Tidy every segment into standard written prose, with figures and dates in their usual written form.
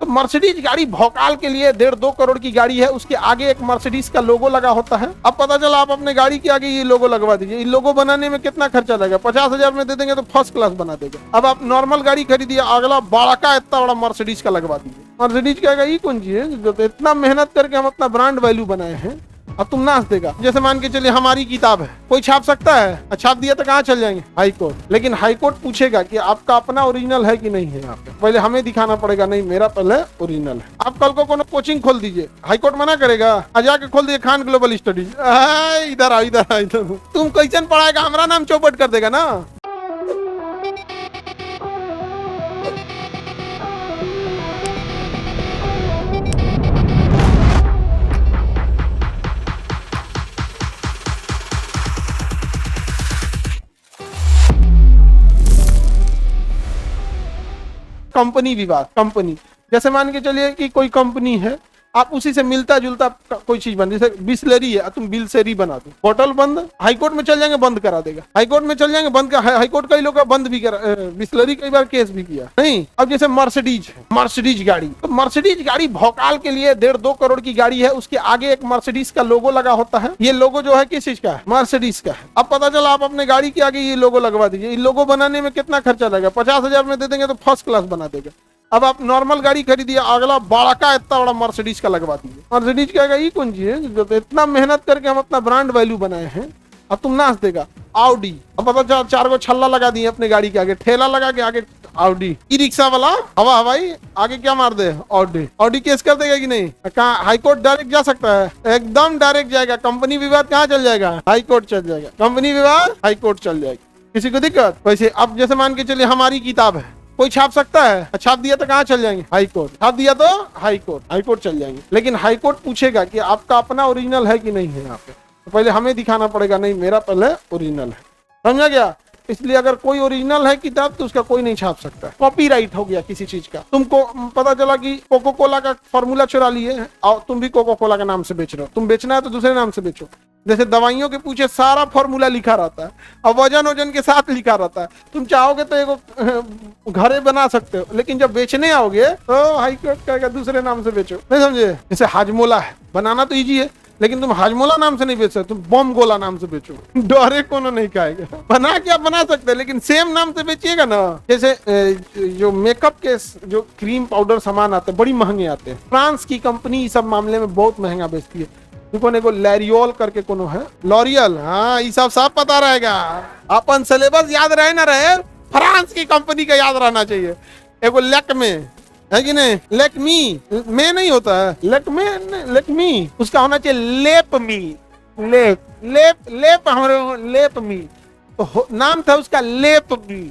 Mercedes गाड़ी भौकाल के लिए 1.5-2 करोड़ की गाड़ी है, उसके आगे एक मर्सिडीज का लोगो लगा होता है। अब पता चला आप अपने गाड़ी के आगे ये लोगो लगवा दीजिए। ये लोगो बनाने में कितना खर्चा लगेगा? 50,000 में दे देंगे तो फर्स्ट क्लास बना देगा। अब आप नॉर्मल गाड़ी खरीदिए, अगला बड़ा का इतना बड़ा मर्सिडीज का लगवा दीजिए। मर्सिडीज का ये कौन चीज है जो इतना मेहनत करके हम अपना ब्रांड वैल्यू बनाए हैं, अब तुम नाच देगा। जैसे मान के चलिए हमारी किताब है, कोई छाप सकता है? छाप दिया तो कहाँ चल जाएंगे? High court. लेकिन हाई कोर्ट पूछेगा कि आपका अपना ओरिजिनल है कि नहीं है। यहाँ पे पहले हमें दिखाना पड़ेगा, नहीं मेरा पहले ओरिजिनल है। आप कल को कोनो कोचिंग खोल दीजिए, हाई कोर्ट मना करेगा? जाके खोल दीजिए खान ग्लोबल स्टडीज, इधर आओ इधर आओ इधर। तुम क्वेश्चन पढ़ाएगा, हमारा नाम चौपट कर देगा ना। कंपनी विवाद, कंपनी जैसे मान के चलिए कि कोई कंपनी है, आप उसी से मिलता जुलता कोई चीज बन, जैसे बिस्लरी है, तुम बिल्सरी बना दो, बोतल बंद, हाईकोर्ट में चल जाएंगे बंद करा देगा। हाईकोर्ट में चल जाएंगे बंद, हाईकोर्ट कई लोग बंद भी करा, बिस्लरी कई बार केस भी किया नहीं। अब जैसे मर्सिडीज है, मर्सिडीज गाड़ी, तो मर्सिडीज गाड़ी भौकाल के लिए 1.5-2 करोड़ की गाड़ी है, उसके आगे एक मर्सिडीज का लोगो लगा होता है। ये लोगो जो है किस चीज का है? मर्सिडीज का है। अब पता चला आप अपने गाड़ी के आगे ये लोगो लगवा दीजिए। ये लोगो बनाने में कितना खर्चा लगेगा? 50,000 में दे देंगे तो फर्स्ट क्लास बना देगा। अब आप नॉर्मल गाड़ी खरीदिए, अगला बड़ा का इतना बड़ा मर्सिडीज का लगवा दीजिए। मर्सिडीज का ये कौन चीज है जो इतना मेहनत करके हम अपना ब्रांड वैल्यू बनाए हैं, अब तुम नाच देगा। ऑडी, अब पता चला 4 गो छल्ला लगा दिए अपने गाड़ी के आगे, ठेला लगा के आगे ऑडी। ई रिक्शा वाला हवा हवाई आगे क्या मार दे? ऑडी। ऑडी केस कर देगा कि नहीं? कहाँ हाईकोर्ट डायरेक्ट जा सकता है? एकदम डायरेक्ट जाएगा। कंपनी विवाद कहाँ चल जाएगा? हाईकोर्ट चल जाएगा। कंपनी विवाद हाईकोर्ट चल जाएगी। किसी को दिक्कत? वैसे अब जैसे मान के चलिए हमारी किताब है, कोई छाप सकता है? छाप दिया तो कहाँ चल जाएंगे? High court. छाप दिया तो हाई कोर्ट, हाई कोर्ट चल जाएंगे। लेकिन हाई कोर्ट पूछेगा कि आपका अपना ओरिजिनल है कि नहीं है। यहाँ पे तो पहले हमें दिखाना पड़ेगा, नहीं मेरा पहले ओरिजिनल है। समझा गया? इसलिए अगर कोई ओरिजिनल है किताब तो उसका कोई नहीं छाप सकता। कॉपीराइट हो गया किसी चीज का। तुमको पता चला कि कोको कोला का फॉर्मूला चुरा लिए और तुम भी कोको कोला का नाम से बेच रहे हो। तुम बेचना है तो दूसरे नाम से बेचो। जैसे दवाइयों के पीछे सारा फॉर्मूला लिखा रहता है और वजन के साथ लिखा रहता है। तुम चाहोगे तो एक घरे बना सकते हो, लेकिन जब बेचने आओगे तो हाईकोर्ट कहेगा दूसरे नाम से बेचो। नहीं समझे? जैसे हाजमोला है, बनाना तो इजी है, लेकिन तुम हाजमोला नाम से नहीं बेच सकते, तुम बम गोला नाम से बेचो। डरे कोनो नहीं खाएगा। बना क्या बना सकते, लेकिन सेम नाम से बेचिएगा ना। जैसे जो मेकअप के जो क्रीम पाउडर सामान आते हैं बड़ी महंगे आते हैं। फ्रांस की कंपनी इस सब मामले में बहुत महंगा बेचती है। को लैरियोल करके कोनो है, लॉरियल, हाँ ये सब पता रहेगा। अपन सिलेबस याद रहे ना रहे, फ्रांस की कंपनी का याद रहना चाहिए। एगो लेक्मे है कि नहीं? लेक्मी में नहीं होता है, लेक्मे लेक्मी, उसका होना चाहिए लेपमी। लेप लेप लेप हमारे लेपमी, तो नाम था उसका लेपमी।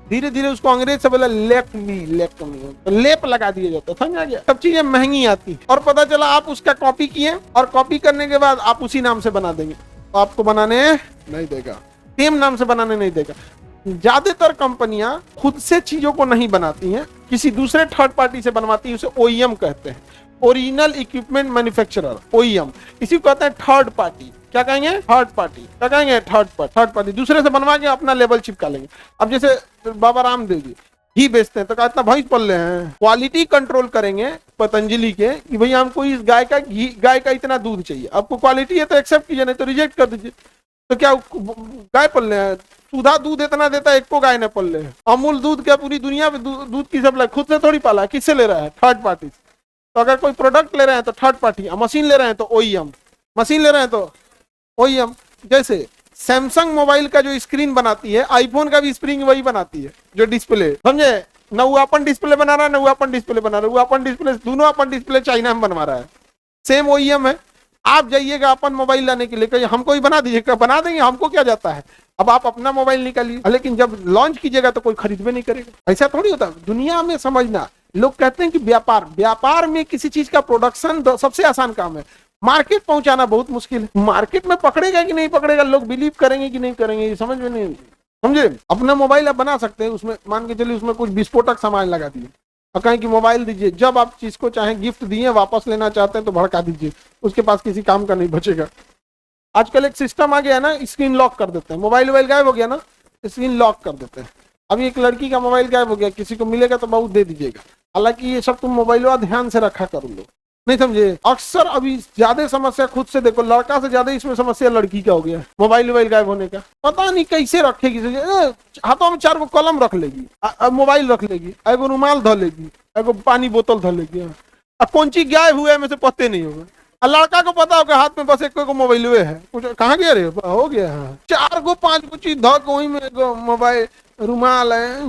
धीरे धीरे उसको अंग्रेज से बोला लेपमी, लेपमी, तो लेप लगा दिया जाता। समझा गया? सब चीजें महंगी आती और पता चला आप उसका कॉपी किए और कॉपी करने के बाद आप उसी नाम से बना देंगे तो आपको बनाने नहीं देगा, सेम नाम से बनाने नहीं देगा। ज्यादातर कंपनियां खुद से चीजों को नहीं बनाती हैं, किसी दूसरे थर्ड पार्टी से बनवाती है। उसे ओईएम कहते हैं, ओरिजिनल इक्विपमेंट मैन्युफैक्चरर, ओईएम। इसी को कहते हैं थर्ड पार्टी। क्या कहेंगे? Third party. क्या कहेंगे? Third party. दूसरे से बनवा के अपना लेवल चिपका लेंगे। अब जैसे बाबा रामदेव जी घी बेचते हैं तो कहता भैंस पल्ले हैं, क्वालिटी कंट्रोल करेंगे पतंजलि के कि भैया हमको इस गाय का घी, गाय का इतना दूध चाहिए। आपको क्वालिटी है तो एक्सेप्ट कीजिए, नहीं तो रिजेक्ट कर दीजिए। तो क्या गाय पल्ले हैं? सुधा दूध इतना देता है, एको गाय ने पल्ले है। अमूल दूध क्या पूरी दुनिया में दूध की सप्लाई खुद से थोड़ी पाला है, किससे ले रहा है? Third party. तो अगर कोई प्रोडक्ट ले रहे हैं तो थर्ड पार्टी, मशीन ले रहे हैं तो ओईएम, मशीन ले रहे हैं तो ओईएम। जैसे सैमसंग मोबाइल का जो स्क्रीन बनाती है, आईफोन का भी स्क्रीन वही बनाती है, जो डिस्प्ले, समझे ना? वो अपन डिस्प्ले बना रहा है ना वो अपन डिस्प्ले बना रहा है, वो अपन डिस्प्ले, दोनों अपन डिस्प्ले चाइना में बनवा रहा है। सेम ओईएम है। आप जाइएगा अपन मोबाइल लाने के लिए, कहिए हमको ही बना दीजिएगा, बना देंगे, हमको क्या जाता है। अब आप अपना मोबाइल निकालिए, लेकिन जब लॉन्च कीजिएगा तो कोई खरीदवे नहीं करेगा। ऐसा थोड़ी होता है दुनिया में। समझना, लोग कहते हैं कि व्यापार में किसी चीज का प्रोडक्शन सबसे आसान काम है, मार्केट पहुंचाना बहुत मुश्किल है। मार्केट में पकड़ेगा कि नहीं पकड़ेगा, लोग बिलीव करेंगे कि नहीं करेंगे, ये समझ में नहीं। समझे? अपना मोबाइल आप बना सकते हैं, उसमें मान के चलिए उसमें कुछ विस्फोटक सामान लगा दिए और कहें कि मोबाइल दीजिए। जब आप चीज को चाहे गिफ्ट दिए, वापस लेना चाहते हैं तो भड़का दीजिए, उसके पास किसी काम का नहीं बचेगा। आजकल एक सिस्टम आ गया ना, स्क्रीन लॉक कर देते हैं। मोबाइल गायब हो गया ना, स्क्रीन लॉक कर देते हैं। अभी एक लड़की का मोबाइल गायब हो गया, किसी को मिलेगा तो बहुत दे दीजिएगा। हालांकि ये सब तुम मोबाइल ध्यान से रखा करो लो, नहीं समझे। अक्सर अभी ज्यादा समस्या खुद से देखो, लड़का से ज्यादा इसमें समस्या लड़की का हो गया, मोबाइल गायब होने का। पता नहीं कैसे रखेगी, हाथों में 4 गो कलम रख लेगी, मोबाइल रख लेगी, एगो रुमाल धो लेगी, एगो पानी बोतल धो लेगी, अब कौन चीज गायब हुआ है में से पते नहीं होगा। लड़का को पता होगा हाथ में बस एक को मोबाइल है, कुछ कहाँ गया रे, हो गया। 4 गो 5 गो चीज धो के वही में एगो मोबाइल रुमाल है,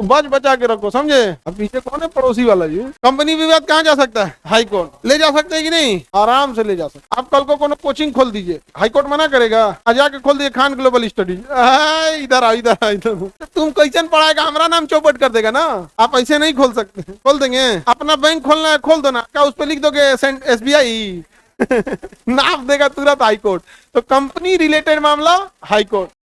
बच बचा के रखो, समझे। अब पीछे कौन है, पड़ोसी वाला जी। कंपनी विवाद कहाँ जा सकता है, हाई कोर्ट ले जा सकते हैं कि नहीं, आराम से ले जा सकते। आप कल को कोनो कोचिंग खोल दीजिए, हाई कोर्ट मना करेगा, जाके खोल दीजिए खान ग्लोबल स्टडीज, इधर आओ इधर आओ इधर। तुम कैसे पढ़ाएगा, हमारा नाम चौपट कर देगा ना। आप ऐसे नहीं खोल सकते, खोल देंगे। अपना बैंक खोलना है खोल दो ना, क्या उस पर लिख दोगे SBI नाप देगा तुरंत हाई कोर्ट। तो कंपनी रिलेटेड मामला हाई कोर्ट।